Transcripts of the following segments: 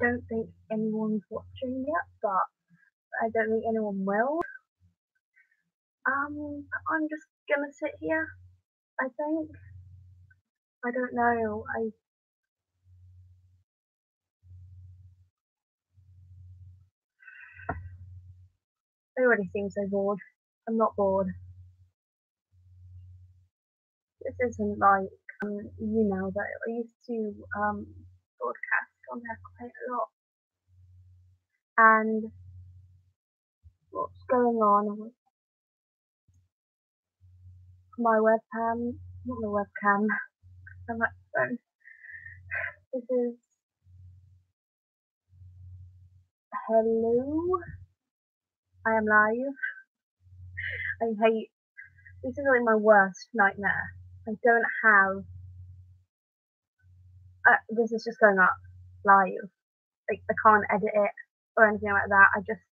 don't think anyone's watching yet, but I don't think anyone will. I'm just gonna sit here, I think. I don't know. I already seem so bored. I'm not bored. This isn't like, that I used to broadcast on there quite a lot. And what's going on with my webcam? Not the webcam, my microphone. This is hello. I am live. I hate. This is like my worst nightmare. I don't have. This is just going up live. Like I can't edit it or anything like that. I just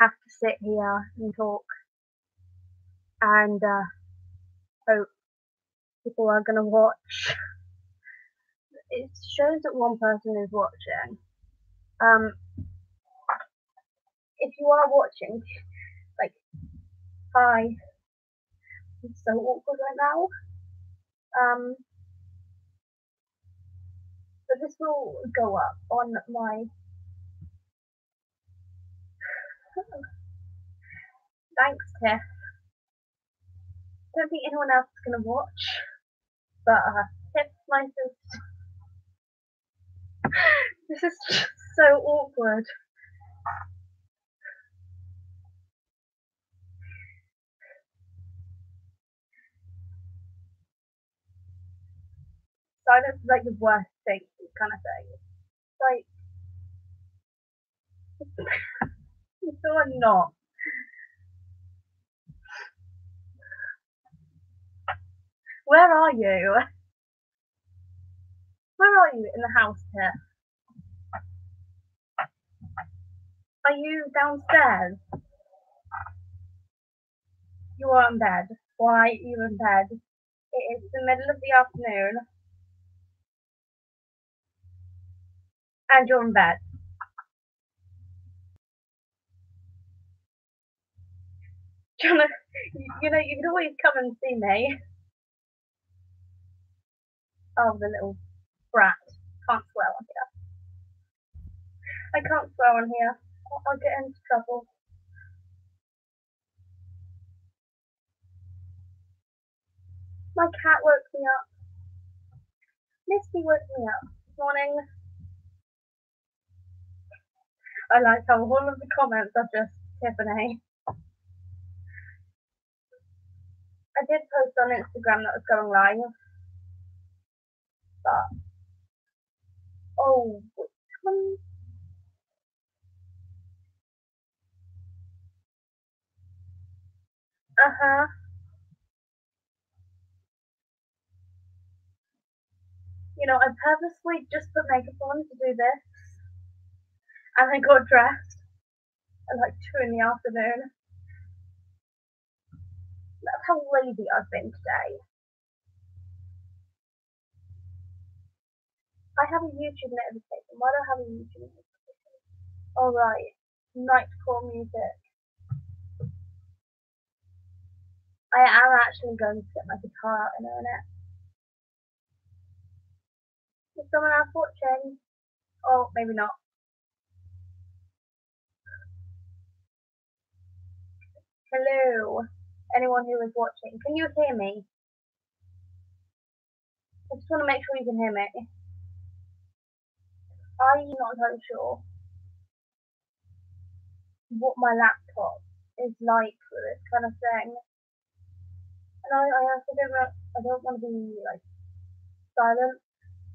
have to sit here and talk and hope people are gonna watch. It shows that one person is watching. If you are watching, like, hi. It's so awkward right now. But this will go up on my. Thanks, Tiff. I don't think anyone else is gonna watch, but Tiff, my sister. This is just so awkward. Silence is like the worst thing, kind of thing. Like, so I'm not. Where are you? Where are you in the house, Tiff? Are you downstairs? You are in bed. Why are you in bed? It is the middle of the afternoon, and you're in bed. Jonah, you can always come and see me. Oh, the little brat. Can't swear on here. I can't swear on here. I'll get into trouble. My cat woke me up. Misty woke me up this morning. I like how all of the comments are just Tiffany. I did post on Instagram that was going live, but oh, which one? I purposely just put makeup on to do this, and I got dressed at like 2 in the afternoon. That's how lazy I've been today. I have a YouTube notification. Why do I have a YouTube notification? Alright, Nightcore music. I am actually going to get my guitar out in a minute. Is someone else watching? Oh, maybe not. Hello, anyone who is watching. Can you hear me? I just want to make sure you can hear me. I'm not entirely sure what my laptop is like for this kind of thing. And I also don't want to be like silent.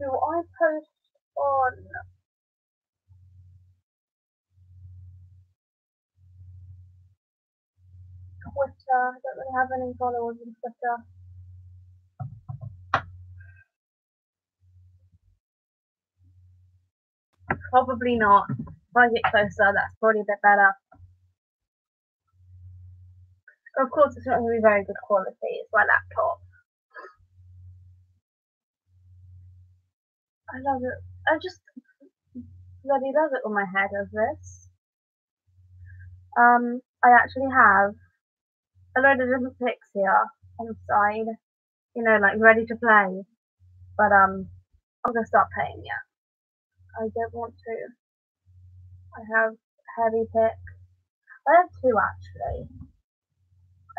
So I post on Twitter. I don't really have any followers on Twitter. Probably not. If I get closer, that's probably a bit better. Of course, it's not going to be very good quality. It's my laptop. I love it. bloody love it when my hair does this. I actually have a load of different pics here on the side, you know, like ready to play. But I'm gonna stop playing yet. I don't want to. I have heavy picks. I have two actually.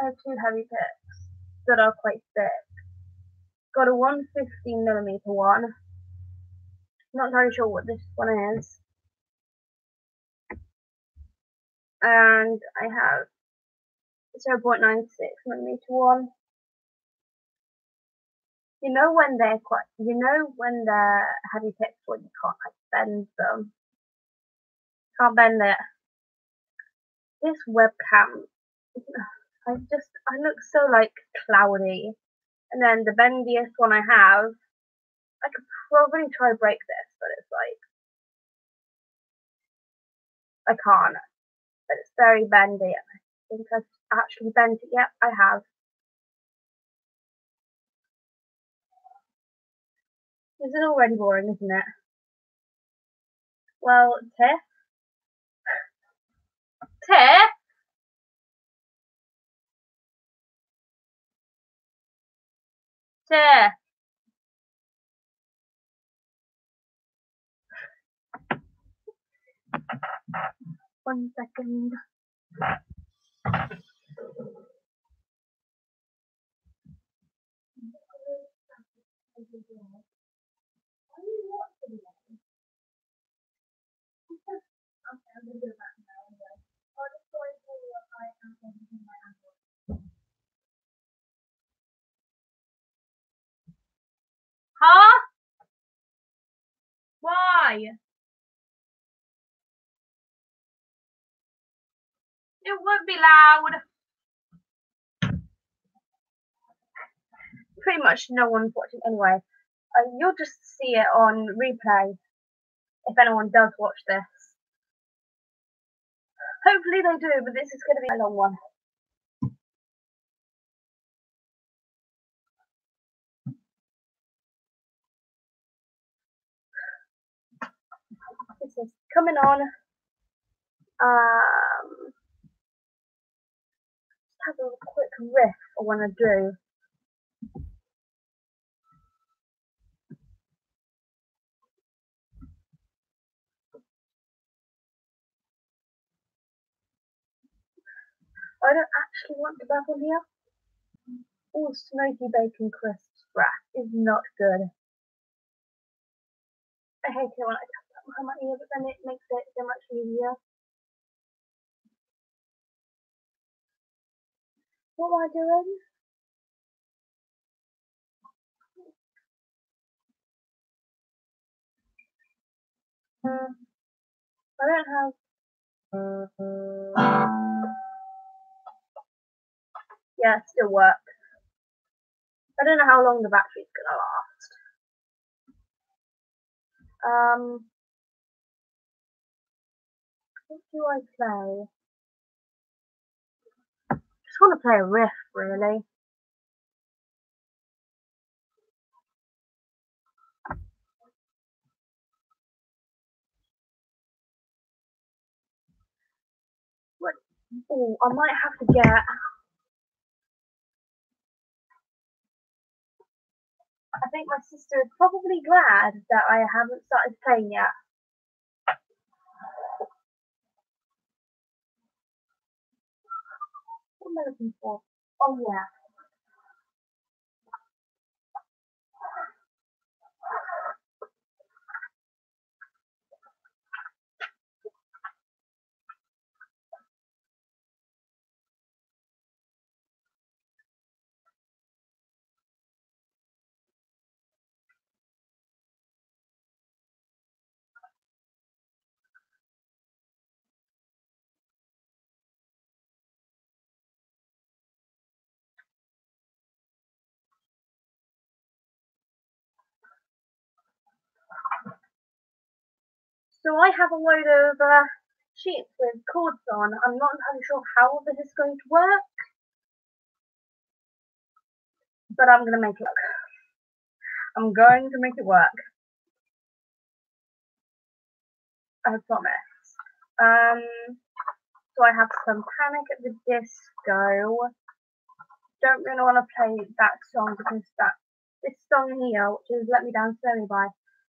I have two heavy picks that are quite thick. Got a 115mm one. Not entirely sure what this one is. And I have 0.96mm one. You know when they're heavy picks when you can't like bend them. Can't bend it. This webcam, I look so like cloudy. And then the bendiest one I have, I could probably try to break this, but it's like, I can't. But it's very bendy, and I think I've actually bent it. Yep, I have. This is already boring, isn't it? Well, Tiff? Tiff? Tiff? 1 second. Huh? Why? It won't be loud. Pretty much no one's watching anyway. You'll just see it on replay if anyone does watch this. Hopefully they do, but this is going to be a long one. This is coming on. Just have a quick riff I want to do. I don't actually want to babble here. All smoky bacon crisps breath is not good. I hate it when I tap that behind my ear, but then it makes it so much easier. What am I doing? I don't have. Yeah, it still works. I don't know how long the battery's gonna last. What do I play? Just want to play a riff, really. What? Oh, I might have to get. I think my sister is probably glad that I haven't started playing yet. What am I looking for? Oh yeah. So I have a load of sheets with chords on. I'm not entirely sure how this is going to work, but I'm going to make it work. I'm going to make it work. I promise. So I have some Panic at the Disco. Don't really want to play that song because this song here, which is Let Me Down Slowly by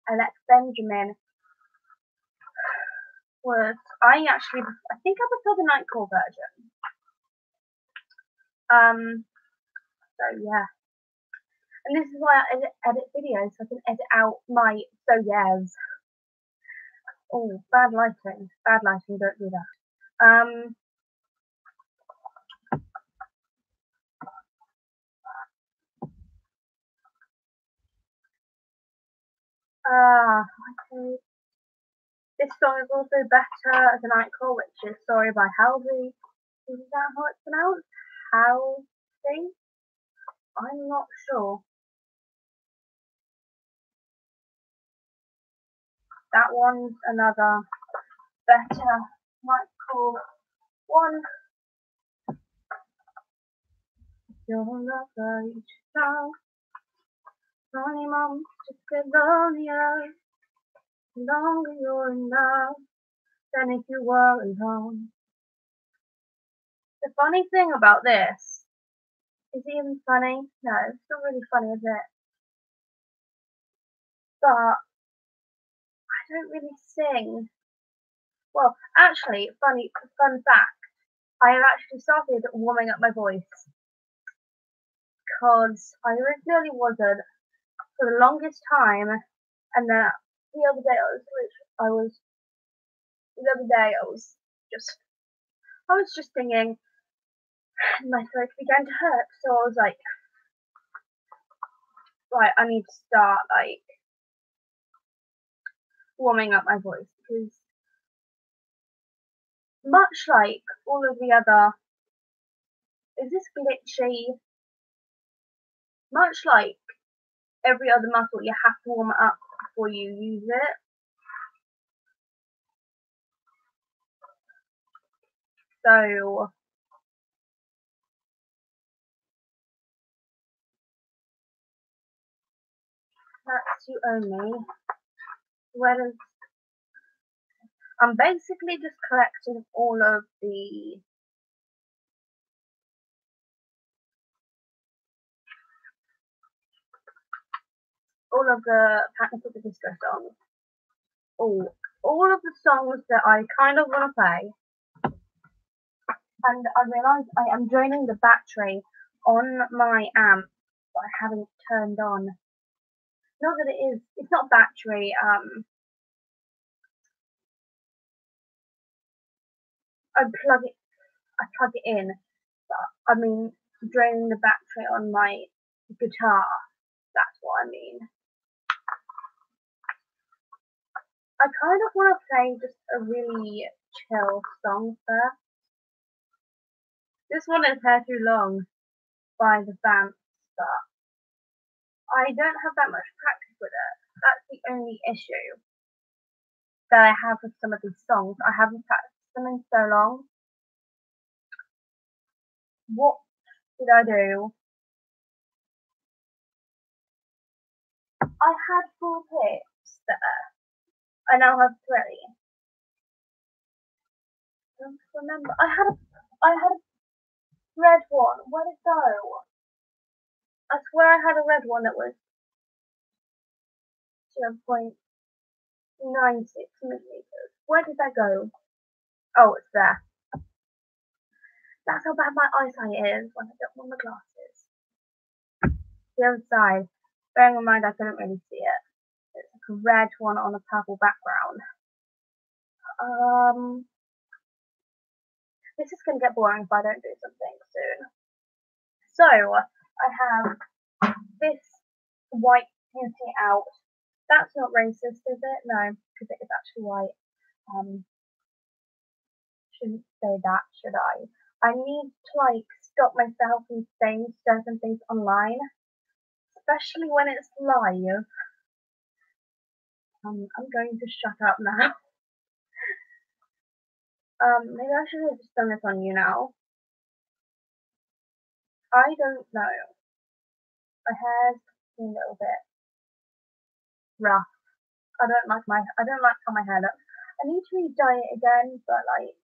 Alex Benjamin, I think I prefer the Nightcore version. So yeah. And this is why I edit videos, so I can edit out my so yes. Oh, bad lighting. Bad lighting, don't do that. This song is also better as a Nightcore, which is Sorry by Halsey. Is that how it's pronounced? Halsey? I'm not sure. That one's another better Nightcore one. You're a lover, you should know. Lonely moments just get lonelier. The longer you're in love than if you were alone. The funny thing about this, is it even funny? No, it's not really funny, is it? But I don't really sing. Well, actually, fun fact, I have actually started warming up my voice. Because I originally wasn't for the longest time, and then the other day I was just singing, and my throat began to hurt, so I was like, right, I need to start, like, warming up my voice, because much like all of the other, is this glitchy? Much like every other muscle, you have to warm it up before you use it. So, that's you only. Whereas I'm basically just collecting all of the Panic at the Disco songs. All of the songs that I kind of want to play. And I realise I am draining the battery on my amp, but I haven't turned on. Not that it's not battery, I plug it in, but I mean draining the battery on my guitar. That's what I mean. I kind of want to play just a really chill song first. This one is Hair Too Long by the Vamps, but I don't have that much practice with it. That's the only issue that I have with some of these songs. I haven't practiced them in so long. What did I do? I had 4 picks there. I now have 3. I don't remember. I had a red one. Where'd it go? I swear I had a red one that was 0.96 millimeters. Where did that go? Oh, it's there. That's how bad my eyesight is when I don't wear my glasses. The other side. Bearing in mind I couldn't really see it. It's like a red one on a purple background. This is going to get boring if I don't do something soon. So, I have this white beauty out. That's not racist, is it? No, because it is actually white. Shouldn't say that, should I? I need to, like, stop myself from saying certain things online, especially when it's live. I'm going to shut up now. Maybe I should have just done this on you now. I don't know. My hair's a little bit rough. I don't like how my hair looks. I need to re-dye it again, but like,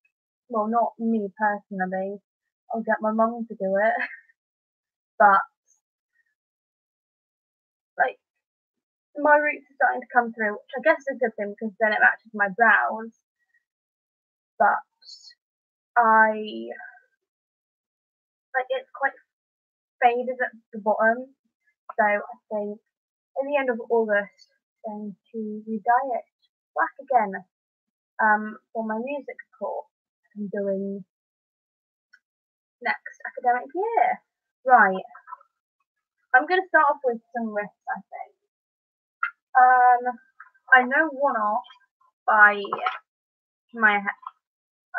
well, not me personally. I'll get my mum to do it. But like, my roots are starting to come through, which I guess is a good thing because then it matches my brows. But I like it's quite faded at the bottom, so I think at the end of August I'm going to re-dye it black again. For my music course I'm doing next academic year. Right, I'm going to start off with some riffs, I think. I know One Off by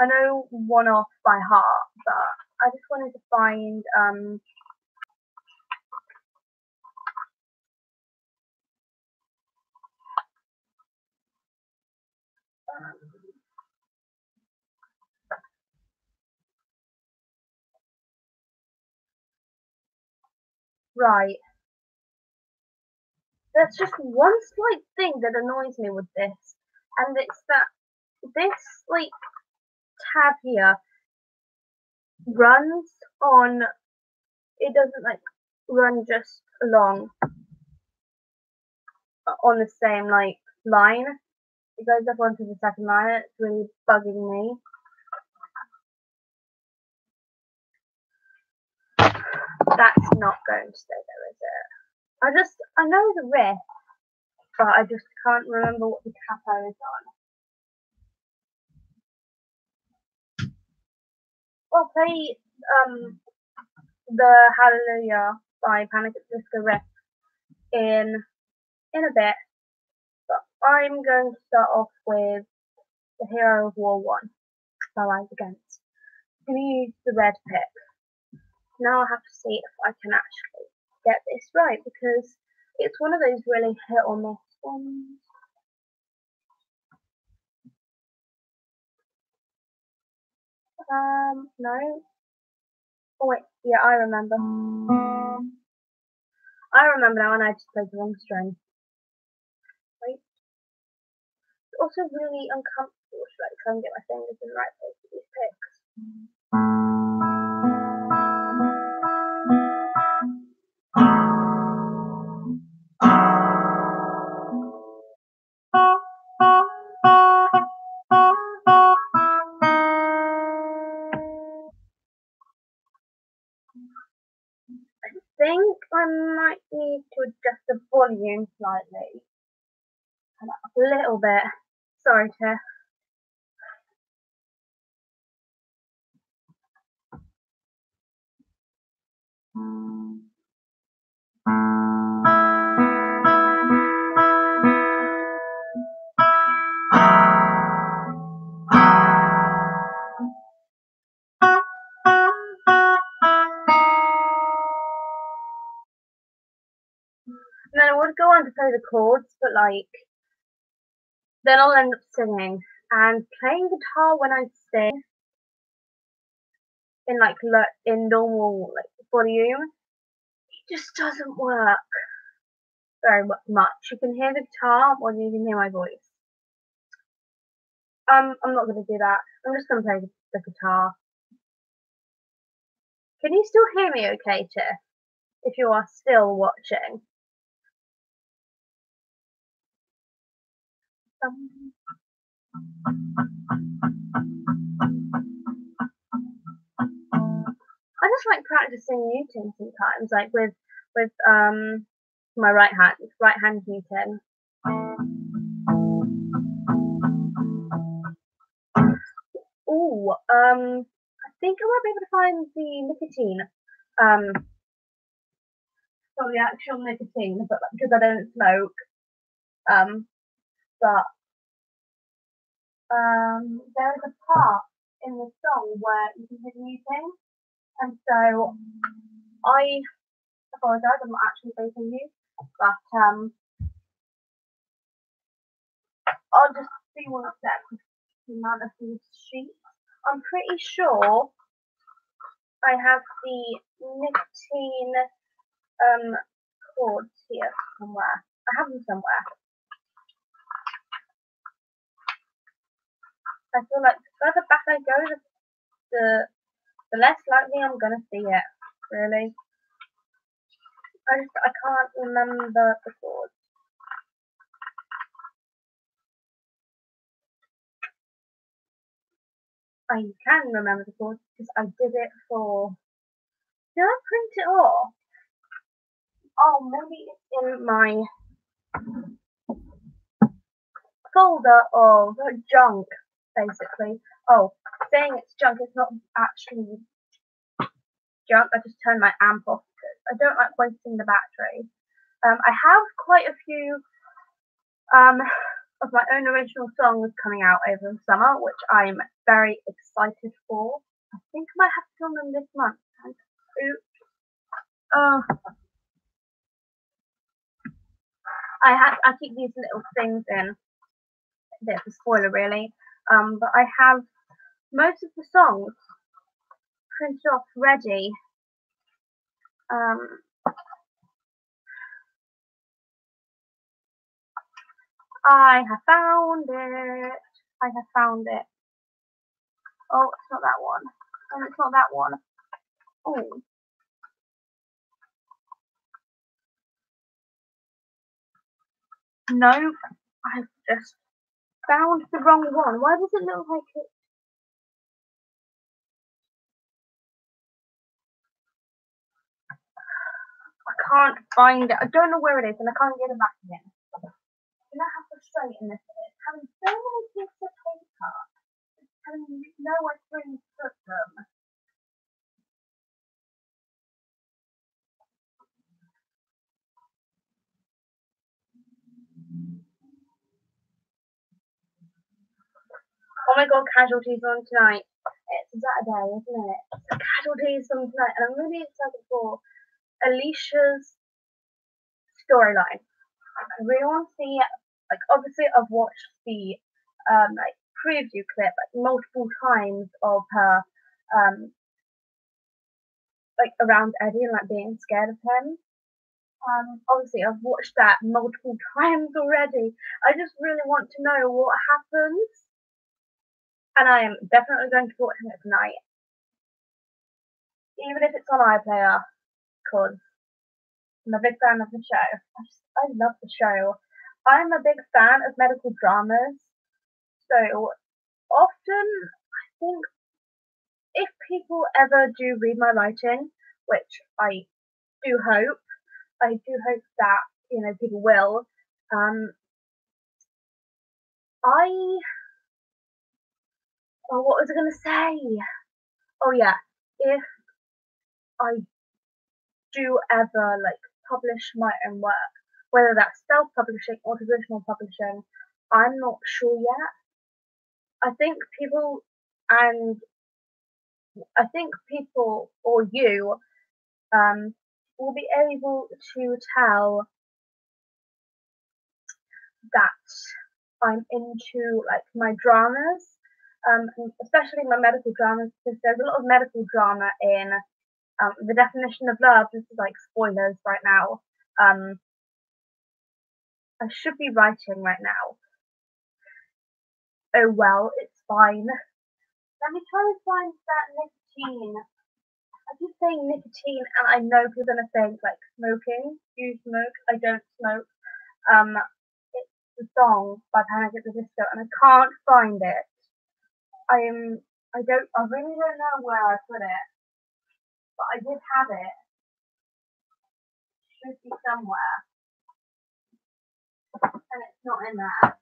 I know One Off by heart, but I just wanted to find right. There's just one slight thing that annoys me with this, and it's that this like tab here runs on. It doesn't like run just along on the same like line. It goes up onto the second line. It's really bugging me. That's not going to stay there, is it? I know the riff, but I just can't remember what the capo is on. I'll play the Hallelujah by Panic at the Disco riff in a bit, but I'm going to start off with the Hero of War 1 by Rise Against. I'm going to use the red pick. Now I have to see if I can actually get this right because it's one of those really hit or miss ones. No. Oh wait, yeah, I remember. I remember now and I just played the wrong string. Wait. It's also really uncomfortable to like try and get my fingers in the right place with these picks. I think I might need to adjust the volume slightly. Turn it up a little bit. Sorry, Tiff. And then I would go on to play the chords, but like, then I'll end up singing. And playing guitar when I sing in like in normal like volume, it just doesn't work very much. You can hear the guitar or you can hear my voice. I'm not gonna do that. I'm just gonna play the guitar. Can you still hear me okay, Tiff? If you are still watching. I just like practicing muting sometimes, like with my right hand muting. Ooh, I think I might be able to find the nicotine. For the actual nicotine, but because I don't smoke. But there is a part in the song where you can hear muting, and so I apologise, I'm not actually facing you, but I'll just see one sec with the amount of these sheets. I'm pretty sure I have the nicotine chords here somewhere. I have them somewhere. I feel like the further back I go, the less likely I'm gonna see it. Really, I can't remember the chords. I can remember the chords because I did it for. Did I print it off? Oh, maybe it's in my folder of junk, basically. Oh, saying it's junk, it's not actually junk. I just turned my amp off because I don't like wasting the battery. I have quite a few of my own original songs coming out over the summer, which I'm very excited for. I think I might have to film them this month. Oh, I keep these little things in. A bit of a spoiler, really. But I have most of the songs printed off ready. Um, I have found it. I have found it. Oh, it's not that one. And it's not that one. Oh. No, I've just found the wrong one. Why does it look like it? I can't find it. I don't know where it is and I can't get it back again. You know how frustrating this is? Having so many pieces of paper, having nowhere to really put them. Oh my god, Casualties on tonight. It's Saturday, isn't it? So Casualties on tonight, and I'm really excited for Alicia's storyline. I really want to see, like, obviously I've watched the like preview clip like multiple times of her like around Eddie and like being scared of him. Obviously I've watched that multiple times already. I just really want to know what happens, and I am definitely going to be watching it tonight, even if it's on iPlayer, because I'm a big fan of the show. I love the show. I'm a big fan of medical dramas, so often I think if people ever do read my writing, which do hope, I do hope that people will. Um, I what was I gonna say? Oh yeah, if I do ever like publish my own work, whether that's self-publishing or traditional publishing, I'm not sure yet. I think people and I think people or you will be able to tell that I'm into like my dramas, especially my medical dramas, because there's a lot of medical drama in the definition of love. This is like spoilers right now. I should be writing right now. Oh well, it's fine. Let me try to find that nicotine. I keep saying nicotine, and I know people are gonna think like smoking. Do you smoke? I don't smoke. Um, it's the song by Panic at the Disco, and I can't find it. I really don't know where I put it, but I did have it. It should be somewhere, and it's not in there.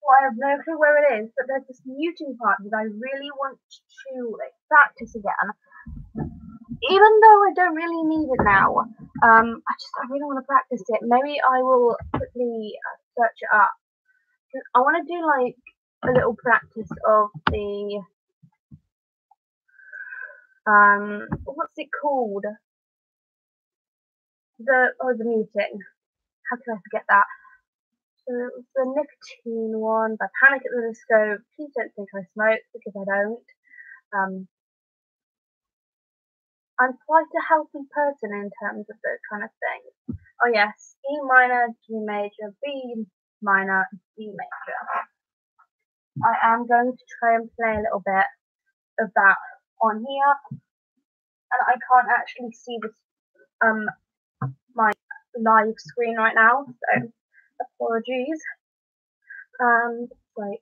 Well, I have no clue where it is, but there's this muting part that I really want to like practice again. Even though I don't really need it now, I really want to practice it. Maybe I will quickly search it up. I want to do like a little practice of the what's it called? The muting. How can I forget that? So it was the nicotine one by Panic at the Disco. Please don't think I smoke because I don't. I'm quite a healthy person in terms of those kind of things. Oh yes, E minor, G major, B minor, D major. I am going to try and play a little bit of that on here, and I can't actually see this my live screen right now, so apologies. Wait.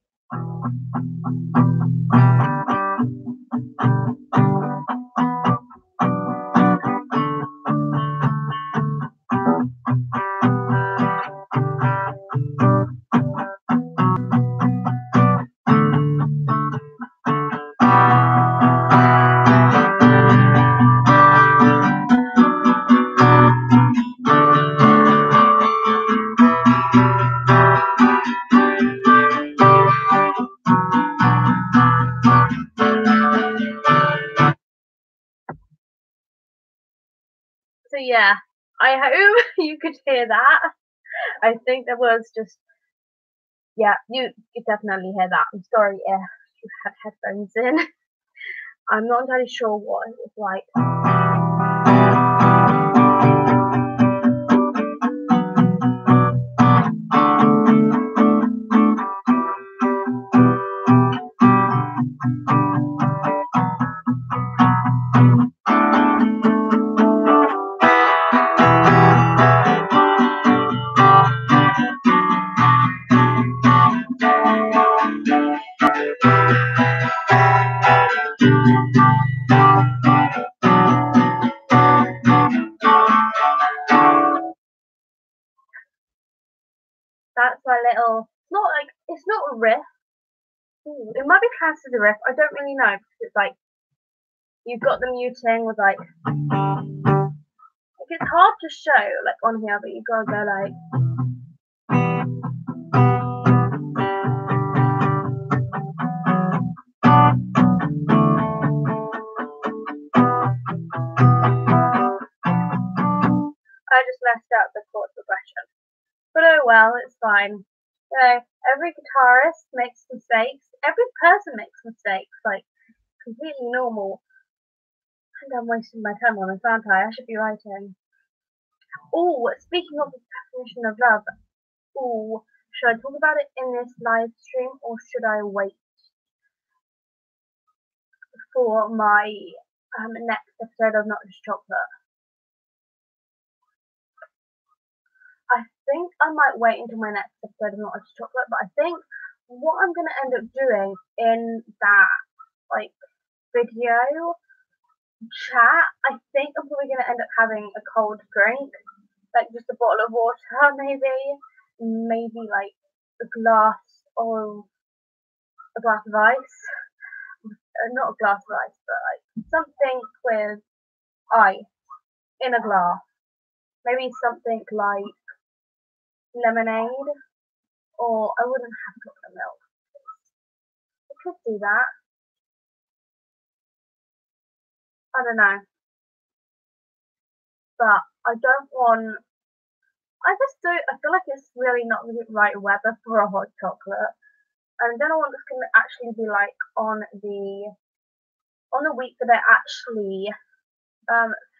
So yeah, I hope you could hear that. I think there was just, yeah, you could definitely hear that. I'm sorry if you had headphones in. I'm not entirely sure what it was like. That's my little, it's not a riff. Ooh, it might be classed as a riff. I don't really know because it's like you've got the muting with like it's hard to show like on here, but you gotta go like. I just messed up the chord progression, but oh well, it's fine. You know, every guitarist makes mistakes. Every person makes mistakes. Like completely normal. I think I'm wasting my time on this, aren't I? I should be writing. Oh, speaking of the definition of love, oh, should I talk about it in this live stream or should I wait for my next episode of Not Just Chocolate? I think I might wait until my next episode of Not Just Chocolate, but I think what I'm going to end up doing in that like video chat, I think I'm probably going to end up having a cold drink, like just a bottle of water, maybe like a glass of ice, not a glass of ice, but like something with ice in a glass, maybe something like lemonade, or I wouldn't have chocolate milk. I could do that. I don't know, but I don't want. I just do. I feel like it's really not the right weather for a hot chocolate. And I don't know what this can actually be like on the week that I actually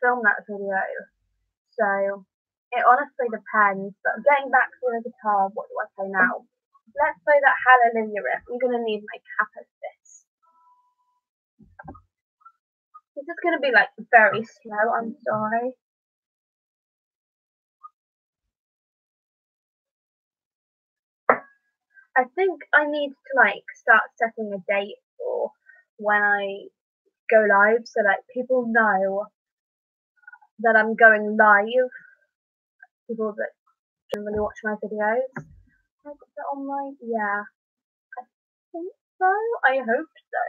film that video. So it honestly depends. But getting back to the guitar, what do I play now? Let's play that Hallelujah riff. I'm gonna need my cap of this. This is gonna be like very slow. I'm sorry. I think I need to like start setting a date for when I go live so that people know that I'm going live. People that generally watch my videos. Can I put that on my? Yeah, I think so. I hope so.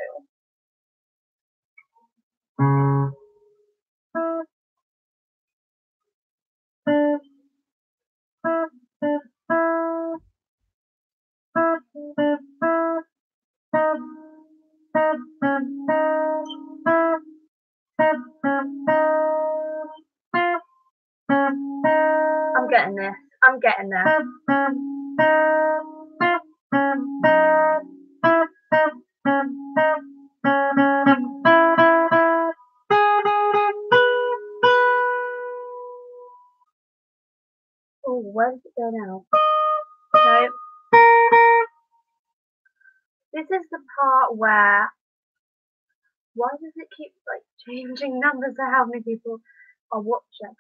I'm getting this. I'm getting there. Oh, where does it go now? No. This is the part where, why does it keep like changing numbers to how many people are watching?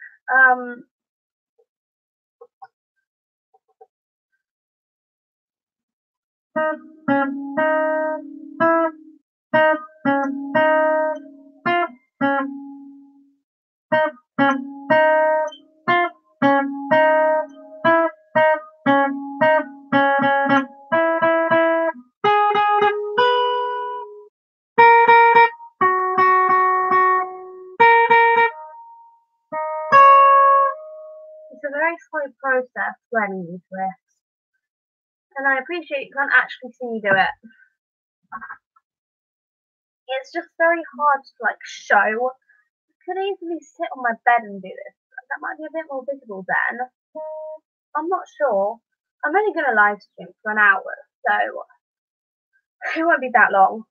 It's a very slow process learning these riffs, and I appreciate you can't actually see me do it. It's just very hard to like show. I could easily sit on my bed and do this. That might be a bit more visible then. I'm not sure. I'm only going to live stream for an hour, so it won't be that long.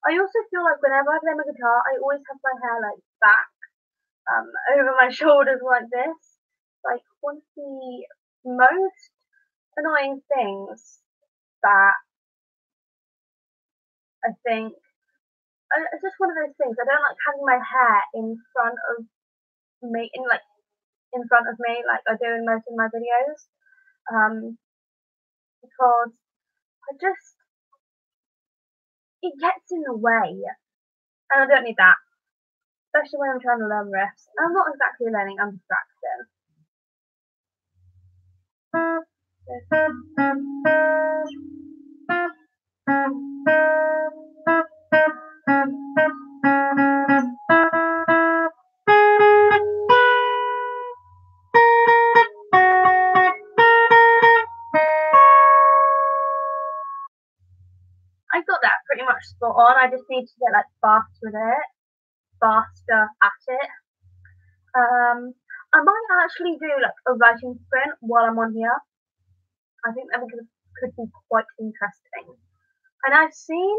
I also feel like whenever I play my guitar, I always have my hair like back, over my shoulders like this. Like one of the most annoying things that I think, it's just one of those things. I don't like having my hair in front of me, in front of me, like I do in most of my videos, because it gets in the way, and I don't need that, especially when I'm trying to learn riffs. And I'm not exactly learning, I'm distracted. I got that pretty much spot on. I just need to get like faster at it. I might actually do like a writing sprint while I'm on here. I think that could be quite interesting. And I've seen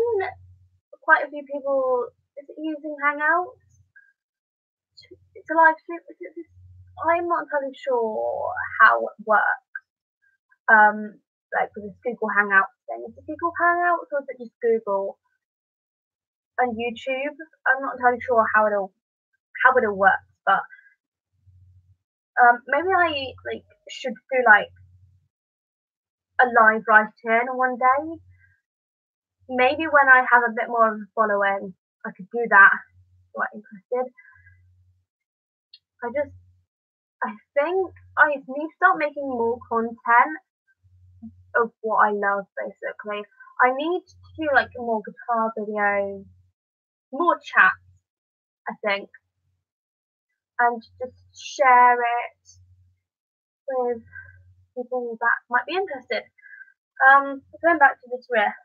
quite a few people, is it using Hangouts? It's a live stream. I'm not entirely sure how it works. Like with this Google Hangouts thing. Is it Google Hangouts or is it just Google and YouTube? I'm not entirely sure how it all works, but maybe I like should do like a live write-in one day. Maybe when I have a bit more of a following, I could do that. Quite interested. I think I need to start making more content of what I love, basically. I need to do like more guitar videos, more chats, I think, and just share it with people that might be interested. Going back to this riff.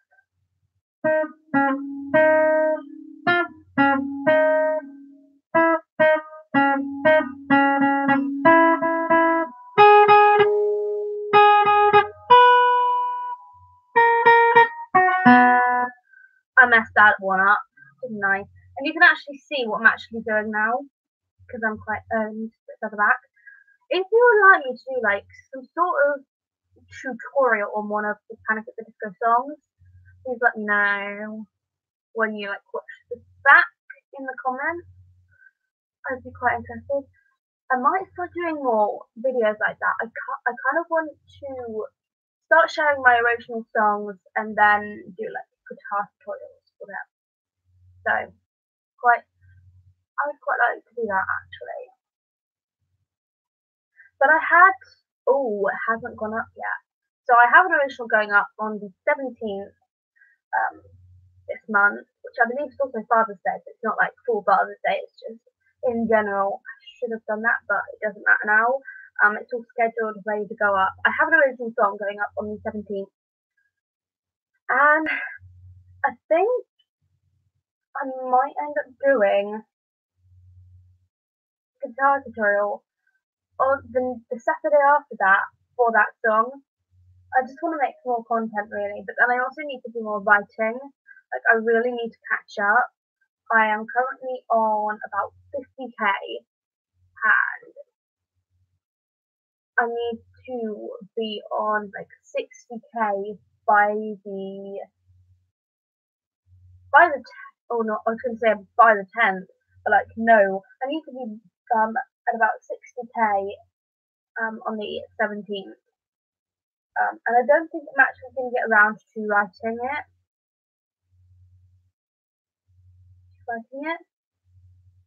I messed that one up, didn't I? And you can actually see what I'm actually doing now, because I'm quite further back. If you would like me to do like some sort of tutorial on one of the Panic at the Disco songs, please let me know when you like watch this back in the comments. I'd be quite interested. I might start doing more videos like that. I kind of want to start sharing my original songs and then do like guitar tutorials for them. So I would quite like to do that actually. But it hasn't gone up yet. So I have an original going up on the 17th this month, which I believe is also Father's Day. So it's not like full Father's Day, it's just in general. I should have done that, but it doesn't matter now. It's all scheduled, ready to go up. I have an original song going up on the 17th. And I think I might end up doing a guitar tutorial on the Saturday after that for that song. I just want to make more content really, but then I also need to do more writing. Like I really need to catch up. I am currently on about 50k and I need to be on like 60k by the by the or not, I was going to say by the 10th, but like no, I need to be at about 60k on the 17th. And I don't think I'm actually going to get around to writing it.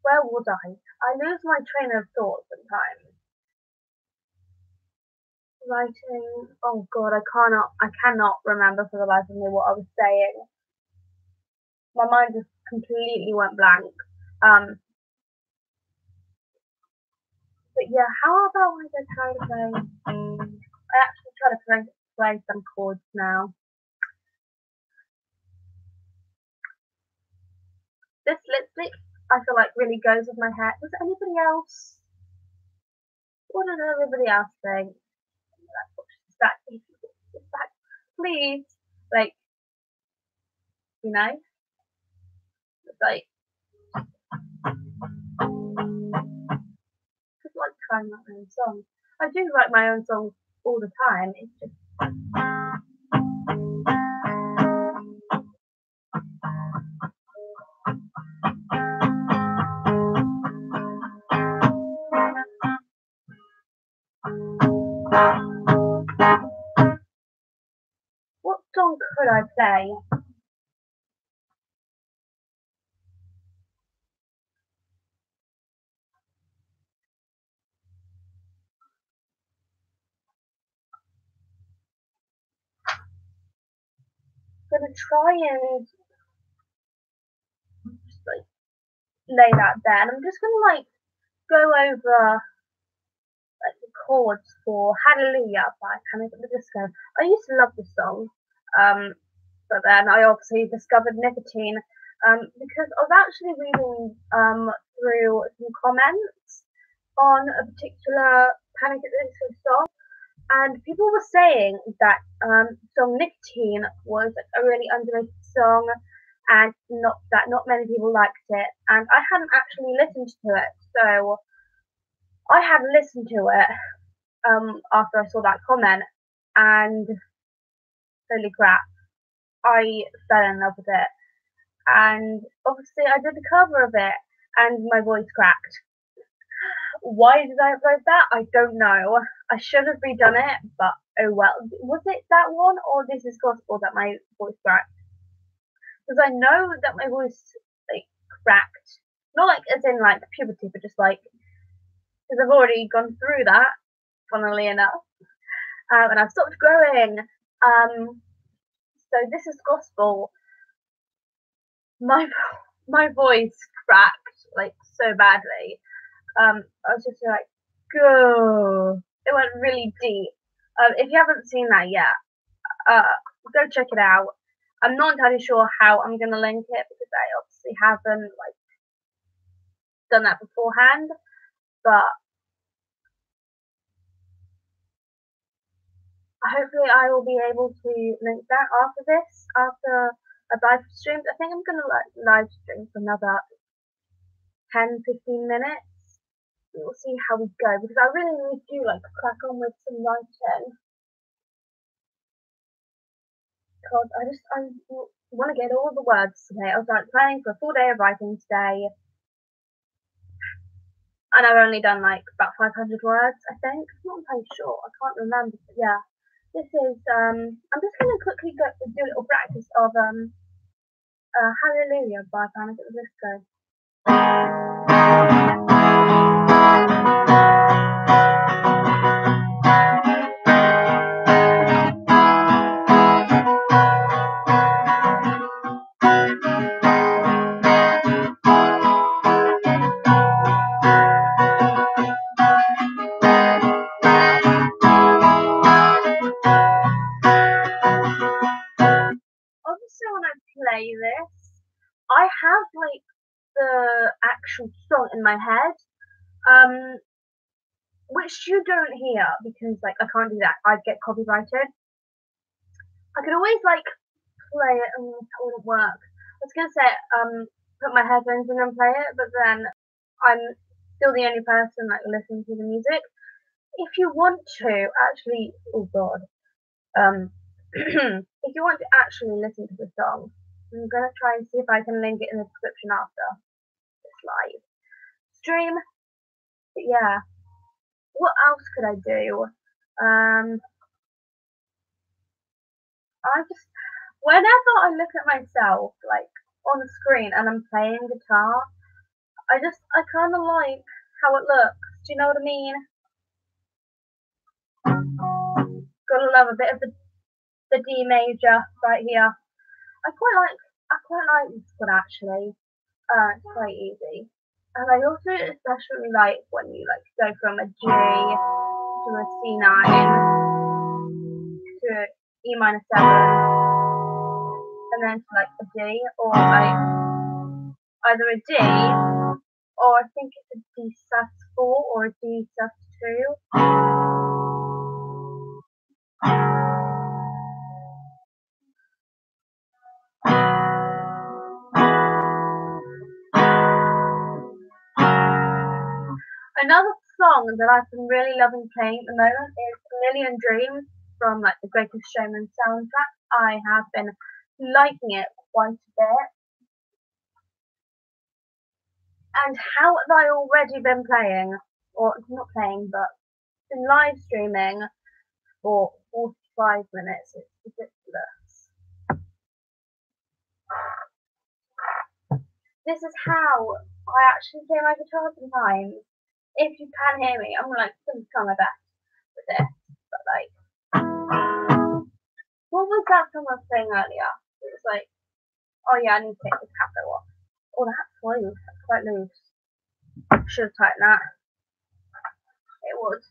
Where was I? I lose my train of thought sometimes. Writing. Oh god, I cannot remember for the life of me what I was saying. My mind just completely went blank. But yeah, how about I just try to play? I actually try to play some chords now. This lipstick, I feel like really goes with my hair. Does anybody else? What does everybody else think? That, please, like, you know, it's like, just like trying my own songs. I do write my own songs all the time. It's just. What song could I play? I'm gonna try and just like lay that there, and I'm just gonna like go over like the chords for Hallelujah by Panic at the Disco. I used to love this song, but then I obviously discovered Nicotine because I was actually reading through some comments on a particular Panic at the Disco song, and people were saying that song Nicotine was a really underrated song, and not many people liked it, and I hadn't actually listened to it, so I had listened to it after I saw that comment, and holy crap, I fell in love with it. And obviously, I did the cover of it, and my voice cracked. Why did I upload that? I don't know. I should have redone it, but oh well. Was it that one, or This Is Gospel that my voice cracked? Because I know that my voice like cracked, not like as in like puberty, but just like because I've already gone through that, funnily enough, and I've stopped growing. So This Is Gospel. My voice cracked like so badly. I was just like, go. It went really deep. If you haven't seen that yet, go check it out. I'm not entirely sure how I'm gonna link it because I obviously haven't like done that beforehand, but hopefully I will be able to link that after this, after a live stream. I think I'm gonna live stream for another 10-15 minutes. We'll see how we go because I really need to like crack on with some writing. Because I want to get all the words today. I was like planning for a full day of writing today, and I've only done like about 500 words, I think. I'm not entirely sure. I can't remember. But yeah, this is. I'm just gonna quickly do a little practice of Hallelujah by Panic at the Disco. Obviously, when I play this, I have like the actual song in my head, which you don't hear because like I can't do that. I'd get copyrighted. I could always like play it and that wouldn't work. I was gonna say put my headphones in and play it, but then I'm still the only person like listening to the music. If you want to actually, oh god, if you want to actually listen to the song, I'm gonna try and see if I can link it in the description after this live stream. But yeah, what else could I do? I just, whenever I look at myself like on the screen and I'm playing guitar, I kind of like how it looks. Do you know what I mean? Gotta love a bit of the D major right here. I quite like this one actually. It's quite easy. And I also especially like when you like go from a G to a C9 to E minor 7 and then to like a D or like either a D or I think it's a D sus4 or a D sus2. Another song that I've been really loving playing at the moment is A Million Dreams from like the Greatest Showman soundtrack. I have been liking it quite a bit. And how have I already been playing, or not playing, but been live streaming for 45 minutes? It's ridiculous. This is how I actually play my guitar sometimes. If you can hear me, I'm like gonna try my best with this, but like, what was that song I was playing earlier? It was like, oh yeah, I need to take this capo off. Oh, that's loose. That's quite loose. Should have tightened that. It was.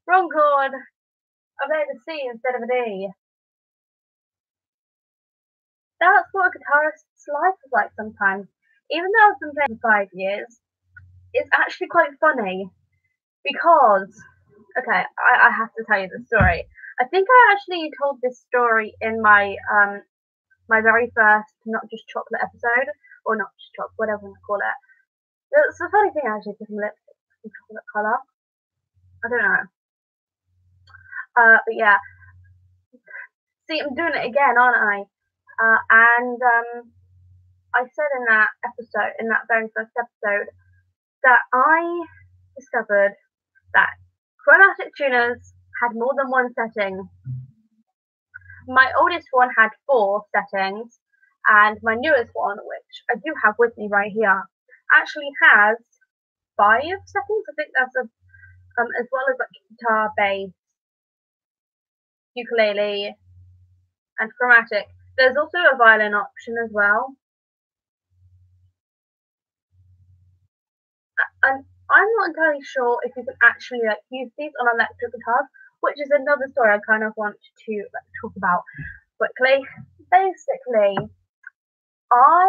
Wrong chord. I played a C instead of a D. That's what a guitarist's life is like sometimes. Even though I've been playing for 5 years, it's actually quite funny because, okay, I have to tell you the story. I think I actually told this story in my my very first Not Just Chocolate episode, or Not Just Chocolate, whatever you want to call it. It's a funny thing actually, putting lipstick in chocolate colour. I don't know. But yeah, see, I'm doing it again, aren't I? And I said in that episode, in that very first episode, that I discovered that chromatic tuners had more than one setting. My oldest one had 4 settings, and my newest one, which I do have with me right here, actually has 5 settings. I think that's as well as like guitar, bass, ukulele, and chromatic. There's also a violin option as well. And I'm not entirely sure if you can actually like use these on electric guitars, which is another story I kind of want to like, talk about quickly. Basically, I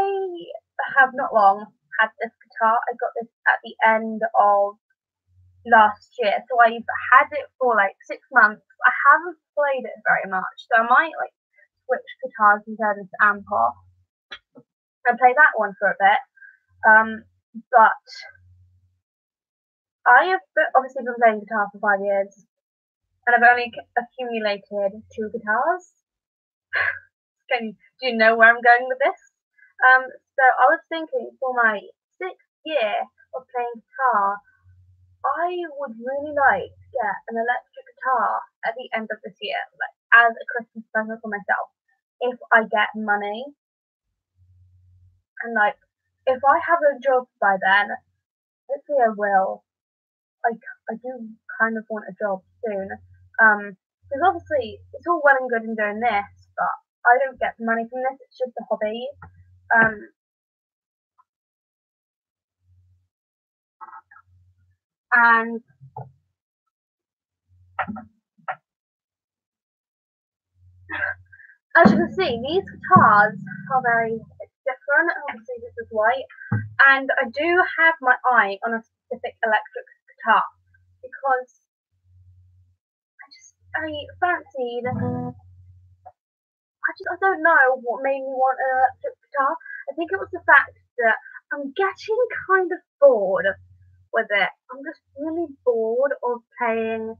have not long had this guitar. I got this at the end of last year, so I've had it for like 6 months. I haven't played it very much, so I might like switch guitars and turn this amp off and play that one for a bit. But I have obviously been playing guitar for 5 years, and I've only accumulated 2 guitars. Do you know where I'm going with this? So I was thinking for my 6th year of playing guitar, I would really like to get an electric guitar at the end of this year, like as a Christmas present for myself, if I get money. And like, if I have a job by then, hopefully I will. Like, I do kind of want a job soon. Because obviously it's all well and good in doing this, but I don't get money from this. It's just a hobby. And as you can see, these guitars are very different. Obviously, this is white. And I do have my eye on a specific electric guitar because I fancied. I don't know what made me want an electric guitar. I think it was the fact that I'm getting kind of bored with it. I'm just really bored of playing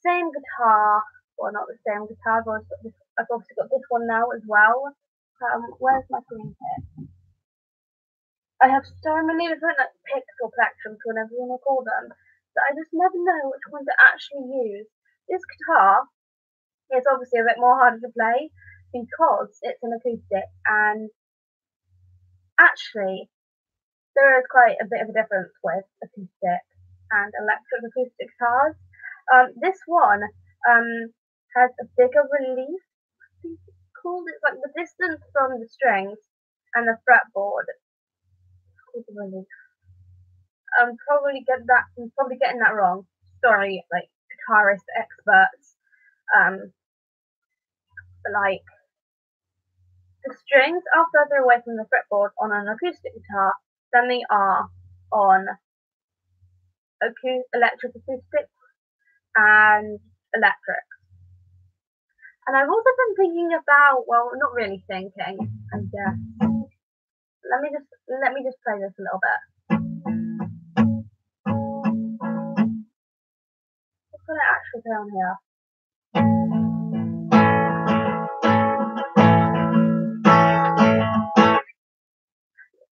same guitar. Well, not the same guitar. I've obviously got this one now as well. Where's my thing here? I have so many different like picks or collections, whatever you want to call them, that I just never know which one to actually use. This guitar is obviously a bit more harder to play because it's an acoustic, and actually there is quite a bit of a difference with acoustic and electric acoustic guitars. This one has a bigger relief. I think it's called. It's like the distance from the strings and the fretboard. It's called the relief. I'm probably getting that wrong. Sorry, like guitarist experts. But like the strings are further away from the fretboard on an acoustic guitar than they are on electric acoustic and electric. And I've also been thinking about, well, not really thinking, I guess. Let me just play this a little bit. What's gonna actually play on here?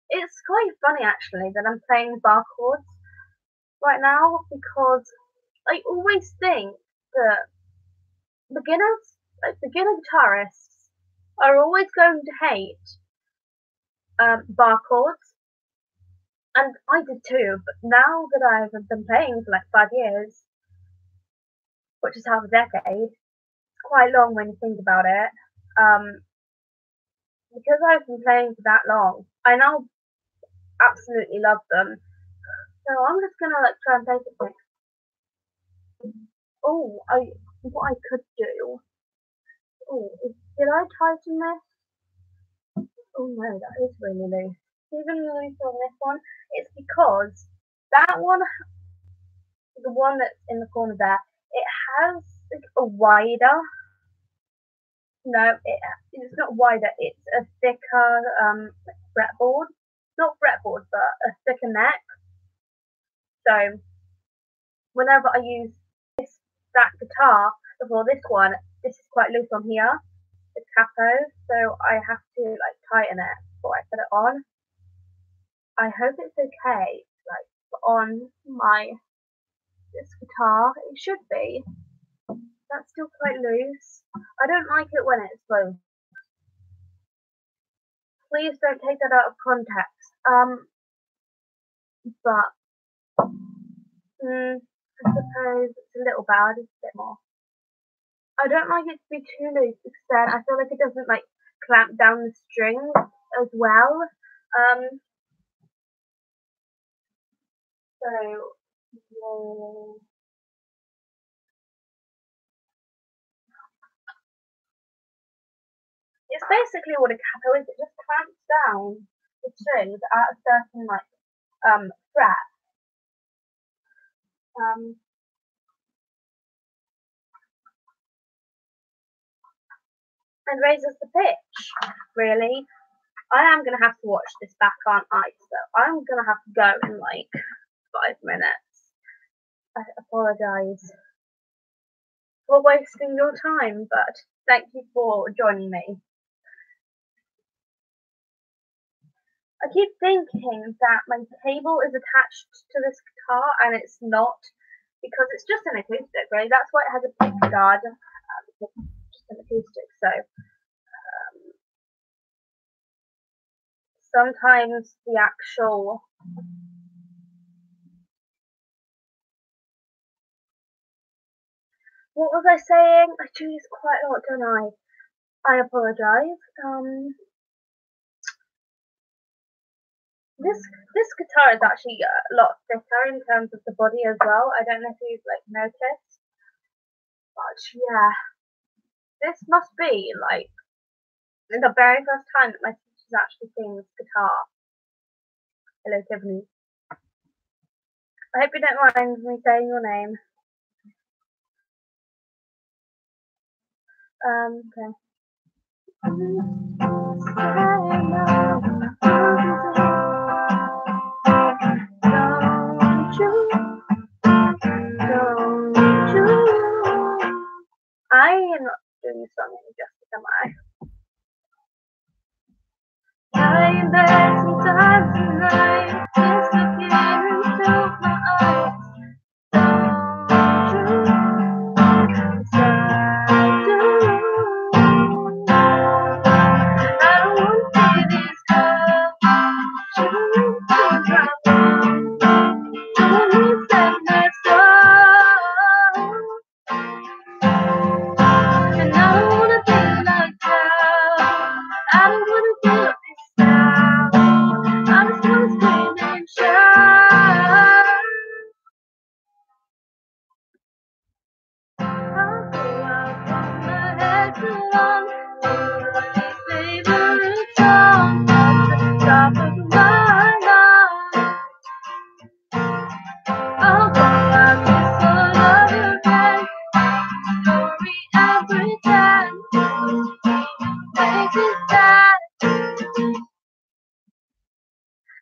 It's quite funny actually that I'm playing bar chords right now because I always think that beginner guitarists are always going to hate bar chords, and I did too. But now that I've been playing for like 5 years, which is half a decade, it's quite long when you think about it. Because I've been playing for that long, I now absolutely love them. So I'm just gonna like try and play something. Oh, what I could do. Oh, did I tighten this? Oh no, that is really loose. Even loose on this one. It's because that one, the one that's in the corner there, it has like a wider. No, it's not wider. It's a thicker fretboard. Not fretboard, but a thicker neck. So whenever I use that guitar before this one, this is quite loose on here, the capo, so I have to like tighten it before I put it on. I hope it's okay, like on this guitar. It should be. That's still quite loose. I don't like it when it's loose. Please don't take that out of context. But I suppose it's a little bad. It's a bit more. I don't like it to be too loose because then I feel like it doesn't like clamp down the strings as well. So it's basically what a capo is. It just clamps down the strings at a certain like fret. And raises the pitch. Really, I am gonna have to watch this back, aren't I? So I'm gonna have to go in like 5 minutes. I apologise for wasting your time, but thank you for joining me. I keep thinking that my cable is attached to this guitar, and it's not, because it's just an acoustic, really. That's why it has a pick guard. It's just an acoustic, so sometimes the actual what was I saying? I do this quite a lot, don't I? I apologise. This guitar is actually a lot thicker in terms of the body as well. I don't know if you've like noticed, but yeah, this must be like the very first time that my teacher's actually seen this guitar. Hello, Tiffany. I hope you don't mind me saying your name. Okay. I am not doing this song any justice, am I? Lying there sometimes tonight, disappearing through my eyes.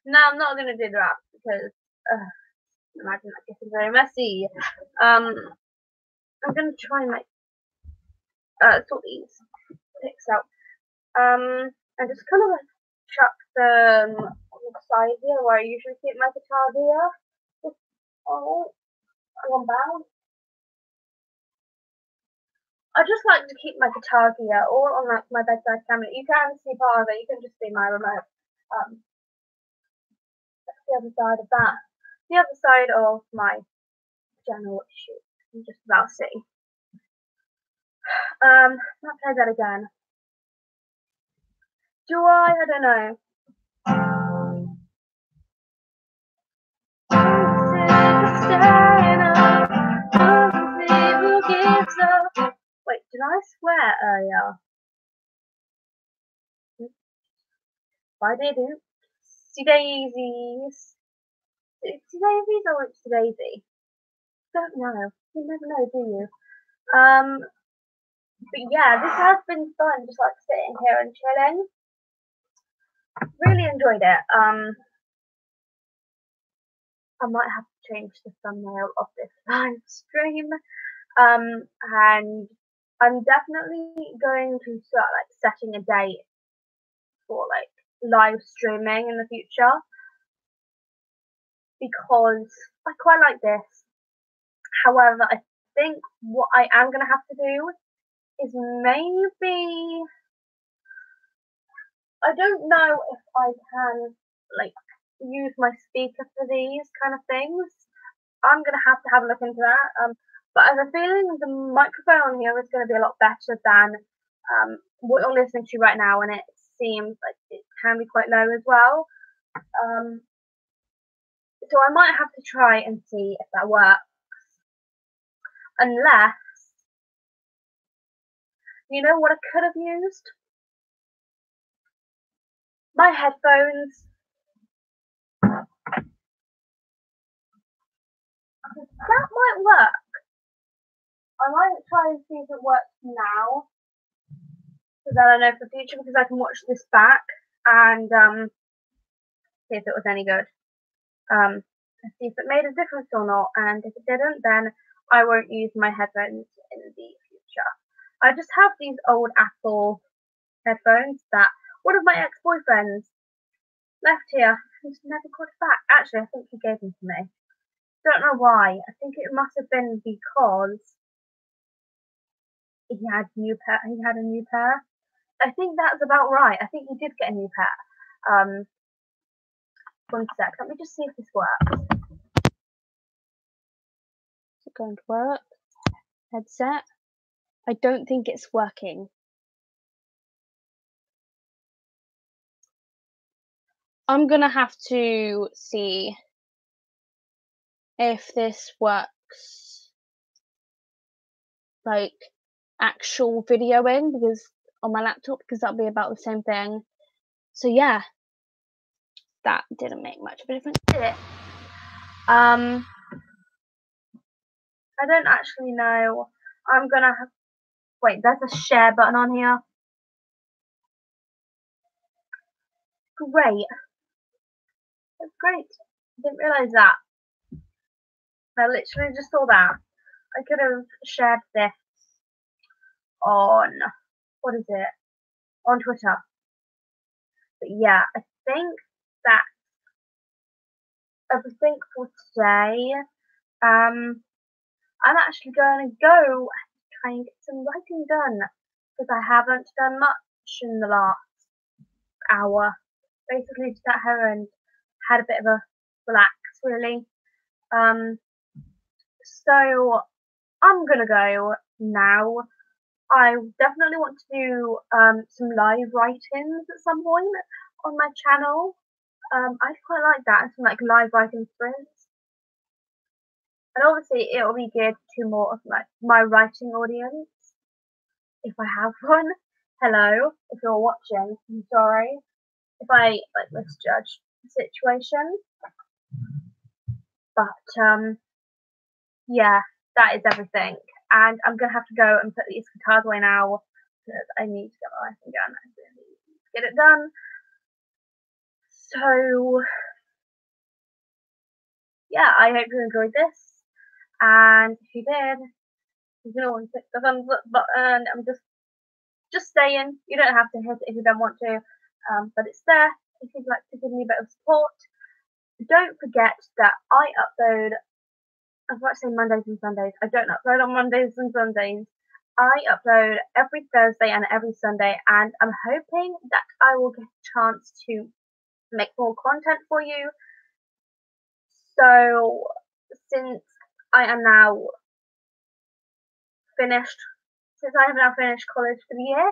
Now I'm not gonna do the rap because imagine that getting very messy. I'm gonna try and like sort these pics out. And just kind of like chuck them on the side here where I usually keep my guitar here. Just one bound. I just like to keep my guitar gear all on like my bedside cabinet. You can see part of it. You can just see my remote. That's the other side of that. The other side of my general issue. You can just about see. Let's play that again. Do I? I don't know. Wait, did I swear earlier? Why did it? Oopsie daisies. Oopsie daisies or oopsie daisy? Don't know. You never know, do you? But yeah, this has been fun, just like sitting here and chilling. Really enjoyed it. I might have to change the thumbnail of this live stream. And I'm definitely going to start like setting a date for like live streaming in the future because I quite like this. However, I think what I am gonna have to do is maybe I don't know if I can like use my speaker for these kind of things. I'm gonna have a look into that. But I have a feeling the microphone on here is going to be a lot better than what you're listening to right now, and it seems like it can be quite low as well. So I might have to try and see if that works. Unless, you know what I could have used? My headphones. That might work. I might try and see if it works now. So that I know for the future, because I can watch this back and see if it was any good. See if it made a difference or not, and if it didn't, then I won't use my headphones in the future. I just have these old Apple headphones that one of my ex-boyfriends left here and never got it back. Actually, I think he gave them to me. Don't know why. I think it must have been because he had a new pair. I think that's about right. I think he did get a new pair. One sec. Let me just see if this works. Is it going to work? Headset. I don't think it's working. I'm gonna have to see if this works, like actual videoing, because on my laptop, because that'll be about the same thing. So yeah, that didn't make much of a difference, did it? I don't actually know. I'm gonna have... Wait, there's a share button on here. Great. That's great. I didn't realise that. I literally just saw that. I could have shared this on... What is it? On Twitter. But yeah, I think that's everything for today. I'm actually going to go try and get some writing done because I haven't done much in the last hour. Basically just sat here and had a bit of a relax, really. So I'm gonna go now. I definitely want to do some live writings at some point on my channel. I'd quite like that, some like live writing sprints. And obviously it'll be geared to more of like my writing audience, if I have one. Hello, if you're watching, I'm sorry if I like misjudge the situation. But yeah, that is everything. And I'm gonna have to go and put these guitars away now because I need to get my writing done. I really need to get it done. So yeah, I hope you enjoyed this. And if you did, you can always hit the thumbs up button. I'm just saying, you don't have to hit it if you don't want to, but it's there if you'd like to give me a bit of support. Don't forget that I upload, I was about to say Mondays and Sundays. I don't upload on Mondays and Sundays. I upload every Thursday and every Sunday, and I'm hoping that I will get a chance to make more content for you. So, since I am now finished, since I have now finished college for the year,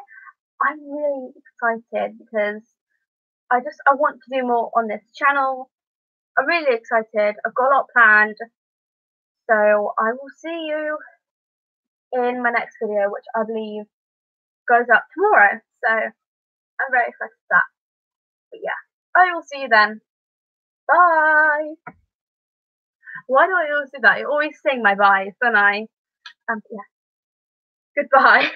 I'm really excited because I want to do more on this channel. I'm really excited. I've got a lot planned. So I will see you in my next video, which I believe goes up tomorrow. So I'm very excited for that. But yeah, I will see you then. Bye. Why do I always do that? I always sing my byes, don't I? Yeah. Goodbye.